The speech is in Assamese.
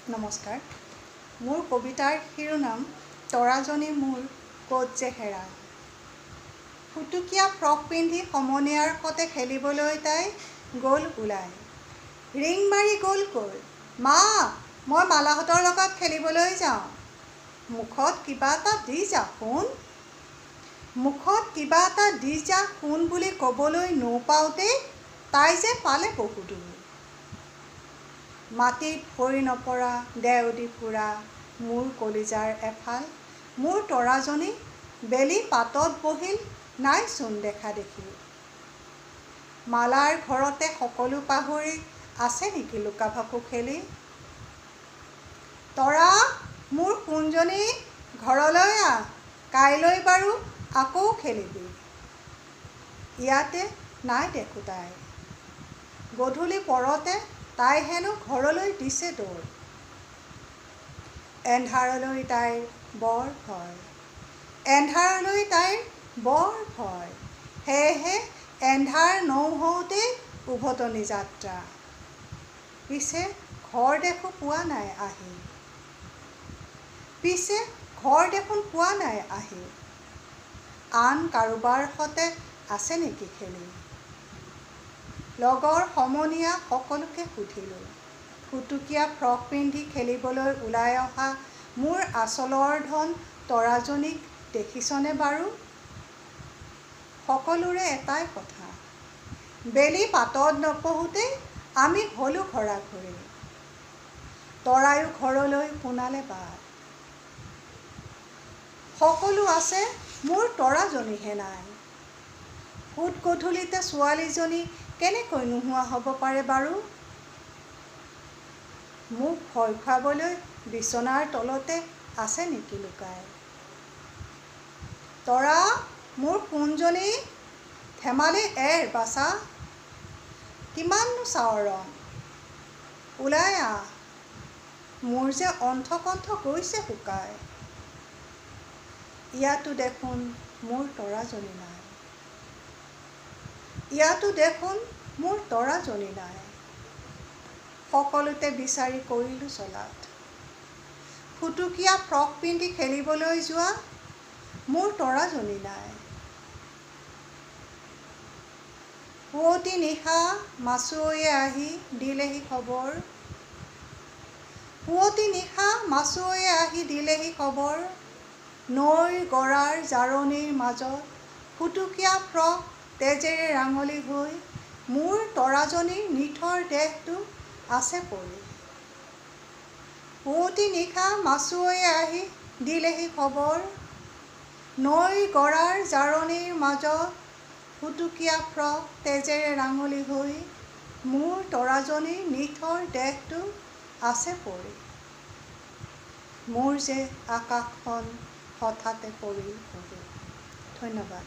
নমস্কাৰ। মোৰ কবিতাৰ শিৰোনাম তৰাজনী মোৰ ক'ত যে হেৰাল। ফুটুকীয়া ফ্ৰক পিন্ধি সমনীয়াৰ সতে খেলিবলৈ তাই গ'ল ওলাই। ৰিং মাৰি গ'লকৈ, মা মই মালাহঁতৰ লগত খেলিবলৈ যাওঁ। মুখত কিবা এটা দি যা সোণ। মুখত কিবা এটা দি যা সোণ বুলি ক'বলৈ নৌপাওঁতেই তাই যে পালে বহুদূৰ। মাটিত ভৰি নপৰা দেউদি ফুৰা মোৰ কলিজাৰ এফাল। মোৰ তৰাজনী বেলি পাতত বহিল নাইচোন দেখা দেখি। মালাৰ ঘৰতে সকলো পাহৰি আছে নেকি লুকা ভাকু খেলি। তৰা মোৰ সোণজনী ঘৰলৈ আহ, কাইলৈ বাৰু আকৌ খেলিবি। ইয়াতে নাই দেখোঁ তাই। গধূলি পৰতে তাই হেনো ঘৰলৈ দিছে দৌৰ। এন্ধাৰলৈ তাইৰ বৰ ভয়, এন্ধাৰলৈ তাইৰ বৰ ভয়। সেয়েহে এন্ধাৰ নহওঁতেই উভতনি যাত্ৰা। পিছে ঘৰ দেখোঁ পোৱা নাই আহি। পিছে ঘৰ দেখোন পোৱা নাই আহি। আন কাৰোবাৰ সতে আছে নেকি খেলি। লগৰ সমনীয়া সকলোকে সুধিলোঁ। ফুটুকীয়া ফ্ৰক পিন্ধি খেলিবলৈ ওলাই অহা মোৰ আঁচলৰ ধন তৰাজনীক দেখিছনে বাৰু। সকলোৰে এটাই কথা, বেলি পাতত নপৰোঁতেই আমি হ'লোঁ ঘৰাঘৰি। তৰায়ো ঘৰলৈ পোনালে বাট। সকলো আছে মোৰ তৰাজনীহে নাই। ভোট গধূলিতে ছোৱালীজনী কেনেকৈ নোহোৱা হ'ব পাৰে বাৰু। মোক ভয় খুৱাবলৈ বিচনাৰ তলতে আছে নেকি লুকাই। তৰা মোৰ সোণজনী ধেমালি এৰ বাচা। কিমাননো চাৱ ৰং, ওলাই আহ, মোৰ যে অণ্ঠকণ্ঠ গৈছে শুকাই। ইয়াতো দেখোন মোৰ তৰাজনী নাই। ইয়াতো দেখোন মোৰ তৰাজনী নাই। সকলোতে বিচাৰি কৰিলোঁ চলাথ। ফুটুকীয়া ফ্ৰক পিন্ধি খেলিবলৈ যোৱা মোৰ তৰাজনী নাই। পুৱতি নিশা মাছুৱৈয়ে আহি দিলেহি খবৰ। পুৱতি নিশা মাছুৱৈয়ে আহি দিলেহি খবৰ। নৈৰ গৰাৰ জাৰনীৰ মাজত ফুটুকীয়া ফ্ৰক তেজেৰে ৰাঙলী হৈ মোৰ তৰাজনীৰ নিথৰ দেহটো আছে পৰি। পুৱতি নিশা মাছুৱৈয়ে আহি দিলেহি খবৰ। নৈৰ গৰাৰ জাৰনীৰ মাজত ফুটুকীয়া ফ্ৰক তেজেৰে ৰাঙলী হৈ মোৰ তৰাজনীৰ নিথৰ দেহটো আছে পৰি। মোৰ যে আকাশখন হঠাতে পৰিল পৰি। ধন্যবাদ।